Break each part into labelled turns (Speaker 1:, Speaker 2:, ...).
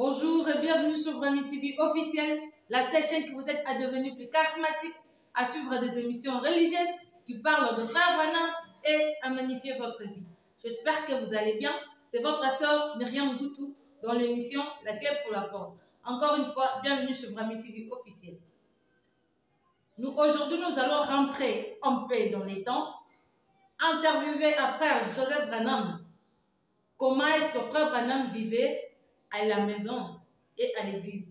Speaker 1: Bonjour et bienvenue sur Grammy TV officiel, la seule chaîne qui vous aide à devenir plus charismatique, à suivre des émissions religieuses qui parlent de Frère Branham et à magnifier votre vie. J'espère que vous allez bien. C'est votre sœur Myriam Doutou dans l'émission La clé pour la porte. Encore une fois, bienvenue sur Grammy TV officiel. Aujourd'hui, nous allons rentrer en paix dans les temps, interviewer à Frère Joseph Branham. Comment est-ce que Frère Branham vivait à la maison et à l'église.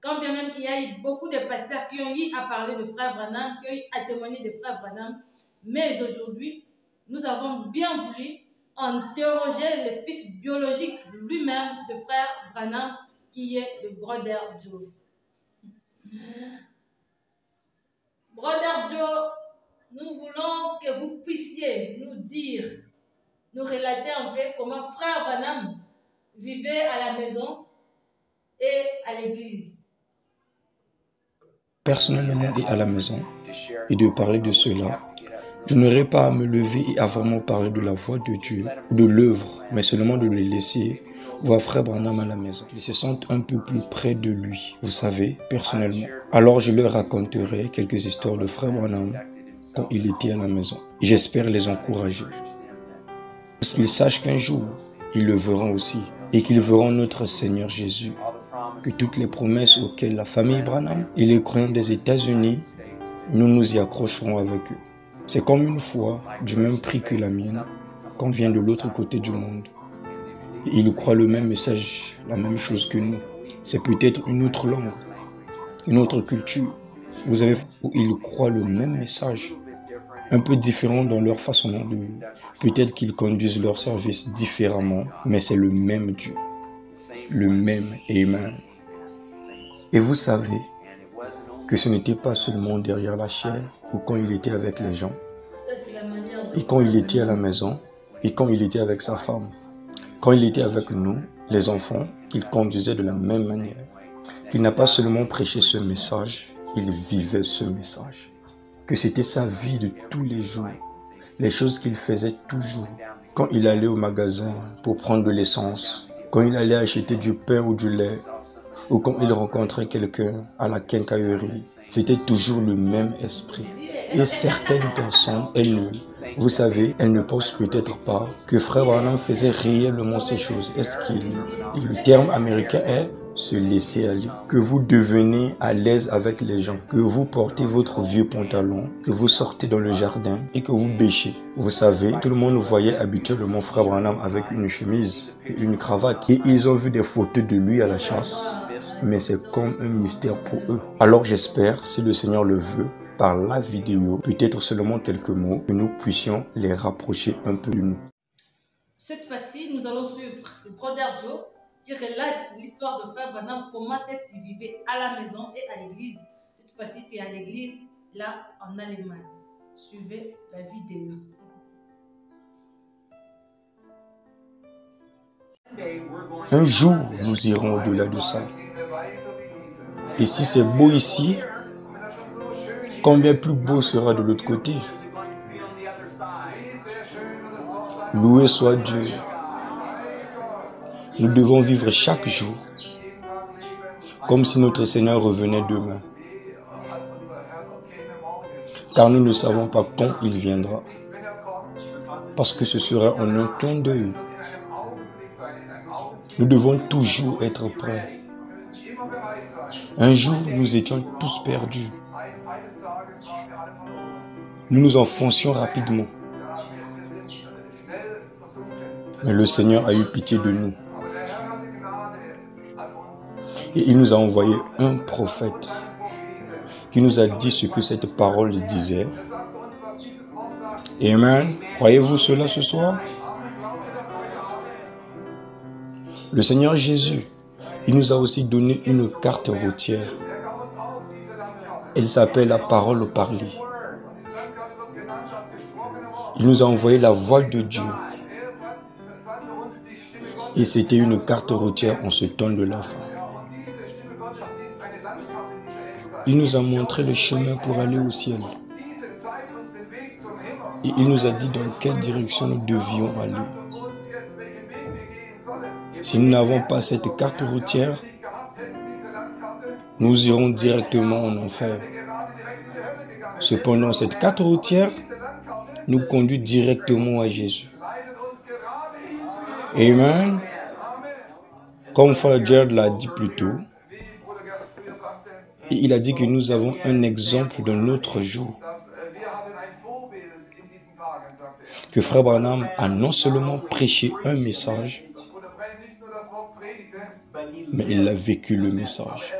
Speaker 1: Quand bien même il y a eu beaucoup de pasteurs qui ont eu à parler de Frère Branham, qui ont eu à témoigner de Frère Branham, mais aujourd'hui, nous avons bien voulu interroger le fils biologique lui-même de Frère Branham, qui est le Brother Joe. Brother Joe, nous voulons que vous puissiez nous dire, nous relater un peu comment Frère Branham vivait à la maison et à l'église.
Speaker 2: Personnellement et à la maison, et de parler de cela, je n'aurais pas à me lever et à vraiment parler de la voix de Dieu ou de l'œuvre, mais seulement de le laisser voir Frère Branham à la maison. Ils se sentent un peu plus près de lui, vous savez, personnellement. Alors je leur raconterai quelques histoires de Frère Branham quand il était à la maison. Et j'espère les encourager. Parce qu'ils sachent qu'un jour, ils le verront aussi, et qu'ils verront notre Seigneur Jésus. Que toutes les promesses auxquelles la famille Branham et les croyants des États-Unis, nous nous y accrocherons avec eux. C'est comme une foi du même prix que la mienne, qu'on vient de l'autre côté du monde. Et ils croient le même message, la même chose que nous. C'est peut-être une autre langue, une autre culture. Vous avez où ils croient le même message, un peu différent dans leur façon de vivre. Peut-être qu'ils conduisent leur service différemment, mais c'est le même Dieu, le même Amen. Et vous savez que ce n'était pas seulement derrière la chair ou quand il était avec les gens, et quand il était à la maison, et quand il était avec sa femme, quand il était avec nous, les enfants, qu'il conduisait de la même manière, qu'il n'a pas seulement prêché ce message, il vivait ce message, que c'était sa vie de tous les jours, les choses qu'il faisait toujours, quand il allait au magasin pour prendre de l'essence, quand il allait acheter du pain ou du lait, ou quand il rencontrait quelqu'un à la quincaillerie, c'était toujours le même esprit. Et certaines personnes, vous savez, elles ne pensent peut-être pas que Frère Branham faisait réellement ces choses. Est-ce qu'il, le terme américain est se laisser aller, que vous devenez à l'aise avec les gens, que vous portez votre vieux pantalon, que vous sortez dans le jardin et que vous bêchez. Vous savez, tout le monde voyait habituellement Frère Branham avec une chemise et une cravate et ils ont vu des photos de lui à la chasse. Mais c'est comme un mystère pour eux. Alors j'espère, si le Seigneur le veut, par la vidéo, peut-être seulement quelques mots, que nous puissions les rapprocher un peu de nous.
Speaker 1: Cette fois-ci, nous allons suivre le Brother Joe qui relate l'histoire de Frère Branham, comment est-ce qu'il vivait à la maison et à l'église. Cette fois-ci, c'est à l'église, là, en Allemagne. Suivez la vidéo.
Speaker 2: Un jour, nous irons au-delà de ça. Et si c'est beau ici, combien plus beau sera de l'autre côté? Loué soit Dieu. Nous devons vivre chaque jour comme si notre Seigneur revenait demain. Car nous ne savons pas quand il viendra. Parce que ce sera en un clin d'œil. Nous devons toujours être prêts. Un jour, nous étions tous perdus. Nous nous enfoncions rapidement. Mais le Seigneur a eu pitié de nous. Et il nous a envoyé un prophète qui nous a dit ce que cette parole disait. Amen. Croyez-vous cela ce soir? Le Seigneur Jésus, il nous a aussi donné une carte routière. Elle s'appelle la parole au parler. Il nous a envoyé la voix de Dieu. Et c'était une carte routière en ce temps de la fin. Il nous a montré le chemin pour aller au ciel. Et il nous a dit dans quelle direction nous devions aller. Si nous n'avons pas cette carte routière, nous irons directement en enfer. Cependant, cette carte routière nous conduit directement à Jésus. Amen. Comme Frère Gerd l'a dit plus tôt, il a dit que nous avons un exemple dans notre jour. Que Frère Branham a non seulement prêché un message, mais il a vécu le message.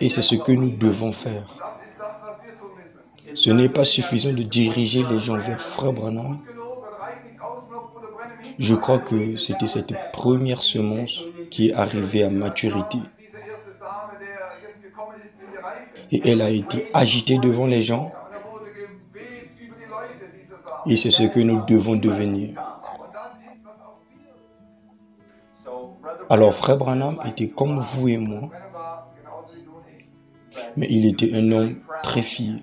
Speaker 2: Et c'est ce que nous devons faire. Ce n'est pas suffisant de diriger les gens vers Frère Branham. Je crois que c'était cette première semence qui est arrivée à maturité. Et elle a été agitée devant les gens. Et c'est ce que nous devons devenir. Alors Frère Branham était comme vous et moi, mais il était un homme très fier.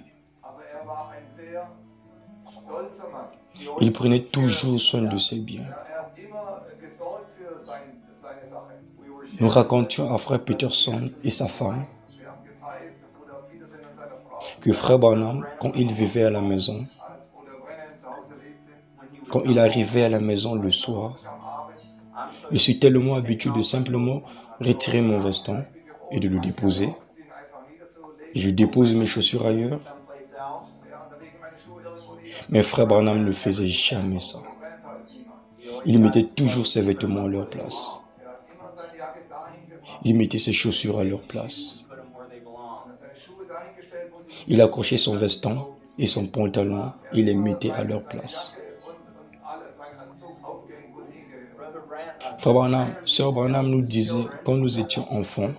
Speaker 2: Il prenait toujours soin de ses biens. Nous racontions à Frère Peterson et sa femme que Frère Branham, quand il vivait à la maison, quand il arrivait à la maison le soir, je suis tellement habitué de simplement retirer mon veston et de le déposer. Et je dépose mes chaussures ailleurs. Mais Frère Branham ne faisait jamais ça. Il mettait toujours ses vêtements à leur place. Il mettait ses chaussures à leur place. Il accrochait son veston et son pantalon et les mettait à leur place. Frère Branham, Sœur Branham nous disait, quand nous étions enfants,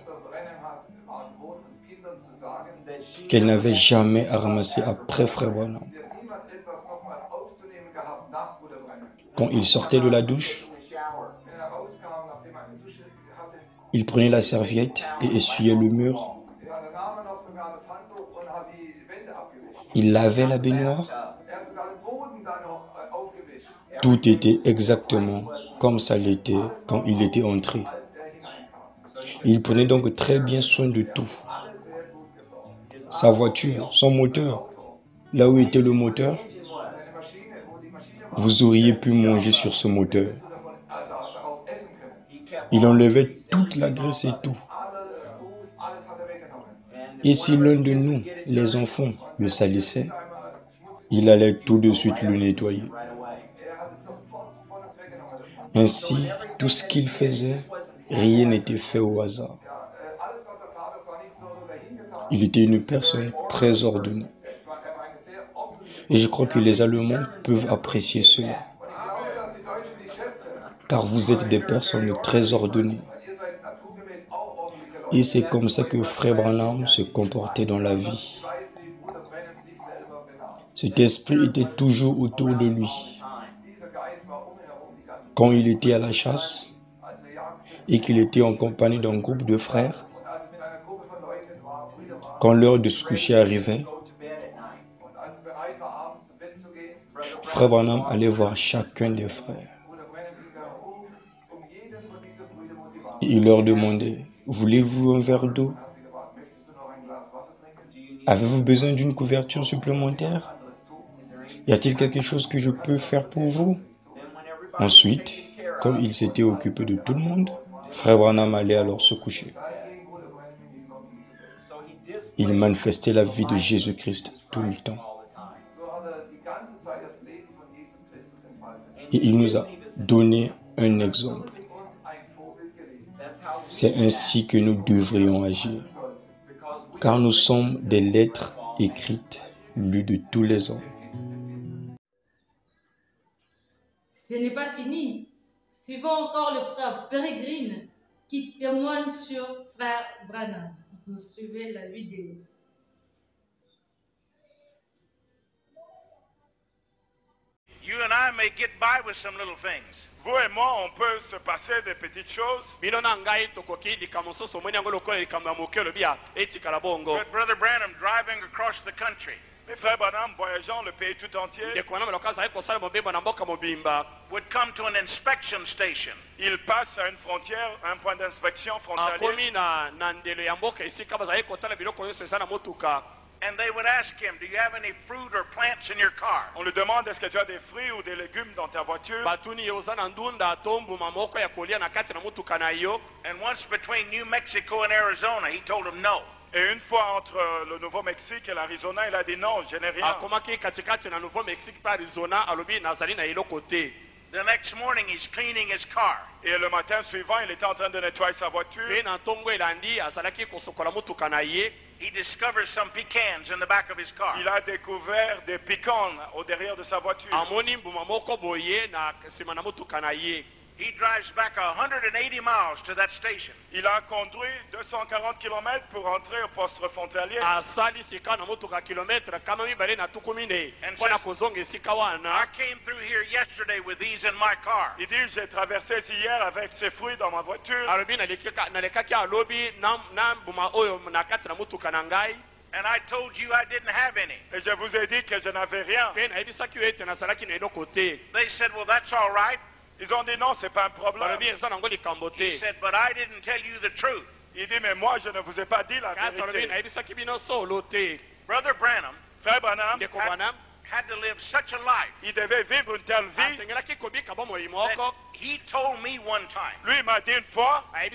Speaker 2: qu'elle n'avait jamais à ramasser après Frère Branham. Quand il sortait de la douche, il prenait la serviette et essuyait le mur. Il lavait la baignoire. Tout était exactement comme ça l'était quand il était entré. Il prenait donc très bien soin de tout. Sa voiture, son moteur, là où était le moteur, vous auriez pu manger sur ce moteur. Il enlevait toute la graisse et tout. Et si l'un de nous, les enfants, le salissait, il allait tout de suite le nettoyer. Ainsi, tout ce qu'il faisait, rien n'était fait au hasard. Il était une personne très ordonnée. Et je crois que les Allemands peuvent apprécier cela. Car vous êtes des personnes très ordonnées. Et c'est comme ça que Frère Branham se comportait dans la vie. Cet esprit était toujours autour de lui. Quand il était à la chasse et qu'il était en compagnie d'un groupe de frères, quand l'heure de se coucher arrivait, Frère Branham allait voir chacun des frères. Et il leur demandait, « Voulez-vous un verre d'eau? Avez-vous besoin d'une couverture supplémentaire? Y a-t-il quelque chose que je peux faire pour vous ?» Ensuite, comme il s'était occupé de tout le monde, Frère Branham allait alors se coucher. Il manifestait la vie de Jésus-Christ tout le temps. Et il nous a donné un exemple. C'est ainsi que nous devrions agir, car nous sommes des lettres écrites, lues de tous les hommes.
Speaker 1: Ce n'est pas fini. Suivons encore le frère Peregrine qui témoigne sur Frère Branham. Vous suivez la vidéo.
Speaker 3: You and I may get by with some little things.
Speaker 4: Vous et moi, on peut se passer des petites choses.
Speaker 3: But Brother Branham driving across the country,
Speaker 4: Mes frères Branham, voyageant le pays tout entier,
Speaker 3: would come to an inspection station.
Speaker 4: il passe à une frontière, un point d'inspection frontalier.
Speaker 3: And they would ask him, do you have any fruit or plants in your car?
Speaker 4: On lui demande, est-ce que tu as des fruits ou des légumes dans ta voiture?
Speaker 3: And once between New Mexico and Arizona, he told them no.
Speaker 4: Et une fois entre le Nouveau-Mexique et l'Arizona, il a dit non, je n'ai rien.
Speaker 3: The next morning, he's cleaning his car.
Speaker 4: Et le matin suivant, il était en train de nettoyer sa voiture.
Speaker 3: He discovers some pecans in the back of his car.
Speaker 4: Il a découvert des pecans au derrière de sa voiture.
Speaker 3: He drives back 180 miles to that station.
Speaker 4: Il a conduit 240 km pour entrer au poste frontalier.
Speaker 3: I came through here yesterday with these in my car.
Speaker 4: Il dit, j'ai traversé ici hier avec ces fruits dans ma voiture.
Speaker 3: And I told you I didn't have any.
Speaker 4: Et je vous ai dit que je n'avais rien.
Speaker 3: They said, well, that's all right.
Speaker 4: Ils ont dit non, c'est pas un problème.
Speaker 3: He said, but I didn't tell you the truth.
Speaker 4: Il dit, mais moi, je ne vous ai pas dit la vérité.
Speaker 3: Brother Branham
Speaker 4: Frère Branham
Speaker 3: had to live such a life
Speaker 4: il devait vivre une telle vie.
Speaker 3: that he told me one time.
Speaker 4: Lui, il m'a dit une fois,
Speaker 3: He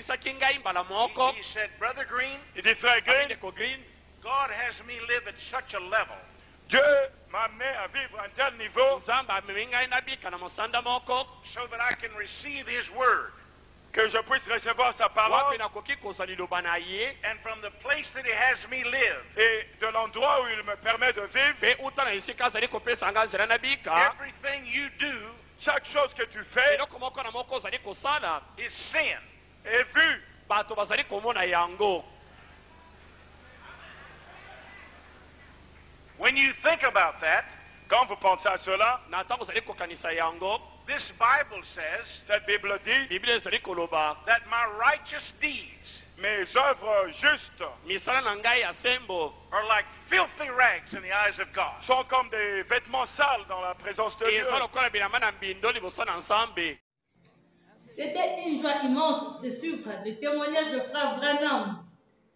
Speaker 3: said, Brother Green,
Speaker 4: il dit, frère Green,
Speaker 3: God has me live at such a level
Speaker 4: Dieu m'a amené à vivre à un tel niveau
Speaker 3: so that I can receive His word.
Speaker 4: que je puisse recevoir sa parole.
Speaker 3: And from the place that He has me live,
Speaker 4: Et de l'endroit où il me permet de vivre,
Speaker 3: everything you do
Speaker 4: chaque chose que tu fais
Speaker 3: is sin.
Speaker 4: est vue.
Speaker 3: When you think about that,
Speaker 4: Quand vous pensez à cela,
Speaker 3: this Bible says
Speaker 4: cette Bible dit,
Speaker 3: that my righteous deeds
Speaker 4: mes œuvres justes
Speaker 3: are like filthy rags in the eyes of God.
Speaker 4: sont comme des vêtements sales dans la présence de Dieu.
Speaker 1: C'était une joie immense de suivre le témoignage de Frère Branham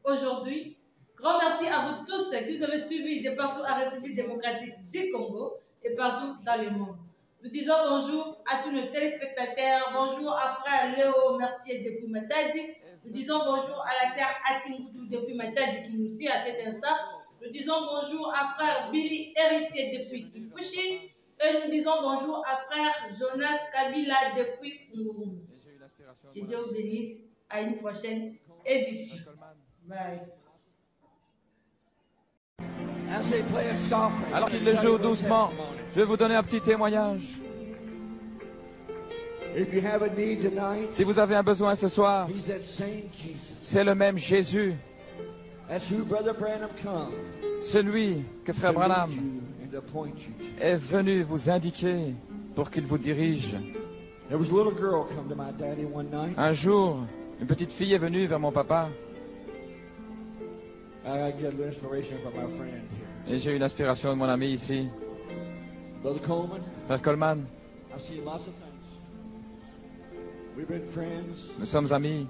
Speaker 1: aujourd'hui. Grand merci à vous tous qui nous avez suivis de partout à la République démocratique du Congo et partout dans le monde. Nous disons bonjour à tous nos téléspectateurs, bonjour à Frère Léo Mercier depuis Matadi. Nous disons bonjour à la sœur Atingoudou depuis Matadi qui nous suit à cet instant. Nous disons bonjour à Frère Billy Héritier depuis Kifushi. Et nous disons bonjour à Frère Jonas Kabila depuis Ngouroum. Que Dieu vous bénisse. À une prochaine édition. Bye.
Speaker 5: Alors qu'il le joue doucement, je vais vous donner un petit témoignage. Si vous avez un besoin ce soir, c'est le même Jésus, celui que Frère Branham est venu vous indiquer pour qu'il vous dirige. Un jour, une petite fille est venue vers mon papa. Et j'ai eu l'inspiration de mon ami ici, Frère Coleman. Nous sommes amis,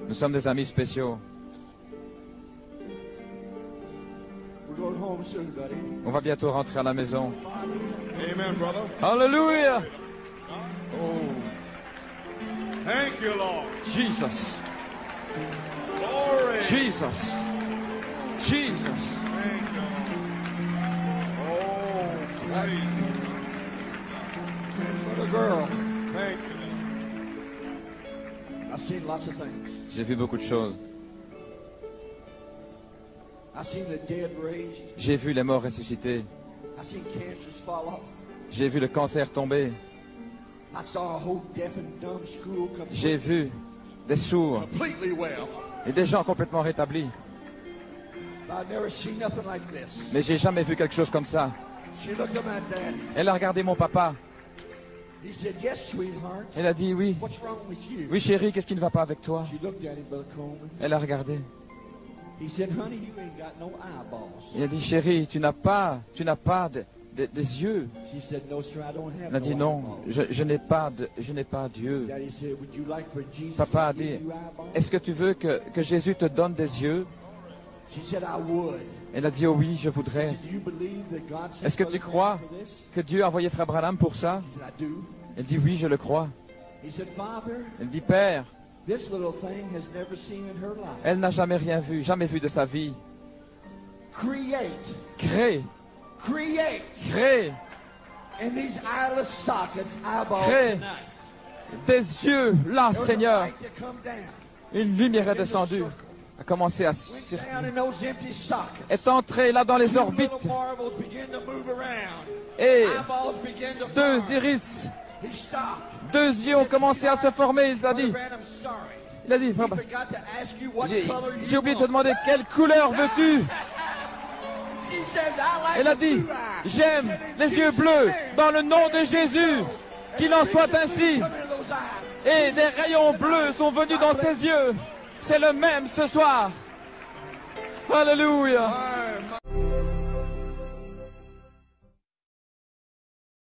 Speaker 5: nous sommes des amis spéciaux. On va bientôt rentrer à la maison.
Speaker 6: Amen, brother.
Speaker 5: Alléluia!
Speaker 6: Oh. Thank you, Lord.
Speaker 5: Jesus.
Speaker 6: Glory.
Speaker 5: Jesus. Jesus.
Speaker 6: Thank you. Oh, praise. For the girl. Thank you. I've seen lots of things.
Speaker 5: J'ai vu beaucoup de choses.
Speaker 6: I've seen the dead raised.
Speaker 5: J'ai vu les morts ressuscités.
Speaker 6: I've seen cancers fall off.
Speaker 5: J'ai vu le cancer tomber.
Speaker 6: I saw a whole deaf and dumb school come
Speaker 5: J'ai vu des sourds
Speaker 6: completely well.
Speaker 5: et des gens complètement rétablis.
Speaker 6: I've never seen nothing like this.
Speaker 5: Mais j'ai jamais vu quelque chose comme ça.
Speaker 6: She looked at my daddy.
Speaker 5: Elle a regardé mon papa.
Speaker 6: He said, "Yes, sweetheart.
Speaker 5: Elle a dit oui.
Speaker 6: What's wrong with you?"
Speaker 5: Oui chérie, qu'est-ce qui ne va pas avec toi?
Speaker 6: She looked at him, Brother Coleman.
Speaker 5: Elle a regardé.
Speaker 6: He said, honey, you ain't got no eyeballs.
Speaker 5: Il a dit, chérie, tu n'as pas des yeux.
Speaker 6: She said, no, sir, I don't have
Speaker 5: Il a dit,
Speaker 6: no
Speaker 5: non,
Speaker 6: eyeballs.
Speaker 5: je n'ai pas Dieu.
Speaker 6: Daddy said, would you like for Jesus
Speaker 5: Papa a
Speaker 6: to give
Speaker 5: dit,
Speaker 6: you eyeballs?
Speaker 5: est-ce que tu veux que Jésus te donne des yeux?
Speaker 6: She said, I would.
Speaker 5: Elle a dit, oh oui, je
Speaker 6: He
Speaker 5: voudrais.
Speaker 6: said, do you believe that God sent
Speaker 5: Est-ce que tu
Speaker 6: Brother
Speaker 5: crois
Speaker 6: Branham for this?
Speaker 5: que Dieu a envoyé Frère Branham pour ça?
Speaker 6: She said, I do.
Speaker 5: Elle dit, oui, je le crois.
Speaker 6: He said, Father,
Speaker 5: Elle dit, Père,
Speaker 6: this little thing has never seen in her life.
Speaker 5: elle n'a jamais rien vu, jamais vu de sa vie.
Speaker 6: Create,
Speaker 5: Crée, crée
Speaker 6: in these eyeless sockets, eyeballs
Speaker 5: Crée.
Speaker 6: tonight.
Speaker 5: des yeux là,
Speaker 6: There was a
Speaker 5: Seigneur.
Speaker 6: light that come down.
Speaker 5: Une lumière est descendue, a commencé à
Speaker 6: Went
Speaker 5: circuler,
Speaker 6: down in those empty sockets.
Speaker 5: est entrée là dans les
Speaker 6: Two
Speaker 5: orbites
Speaker 6: little marbles began to move around.
Speaker 5: et
Speaker 6: Eyeballs began to
Speaker 5: deux
Speaker 6: form.
Speaker 5: iris,
Speaker 6: He stopped.
Speaker 5: deux yeux ont commencé à se former. Il a
Speaker 6: Brother
Speaker 5: dit,
Speaker 6: Branham, sorry.
Speaker 5: Frère
Speaker 6: He
Speaker 5: Branham,
Speaker 6: forgot to ask you what
Speaker 5: j'ai
Speaker 6: color
Speaker 5: j'ai oublié de te
Speaker 6: want.
Speaker 5: demander quelle couleur veux-tu.
Speaker 6: She says, I like
Speaker 5: Elle a
Speaker 6: the
Speaker 5: dit,
Speaker 6: blue eyes.
Speaker 5: j'aime
Speaker 6: She said, in
Speaker 5: les yeux
Speaker 6: Jesus'
Speaker 5: bleus
Speaker 6: name.
Speaker 5: dans le nom de Jésus. Qu'il en soit ainsi.
Speaker 6: Come into those eyes.
Speaker 5: Et des rayons bleus sont venus dans ses yeux. C'est le même ce soir. Alléluia.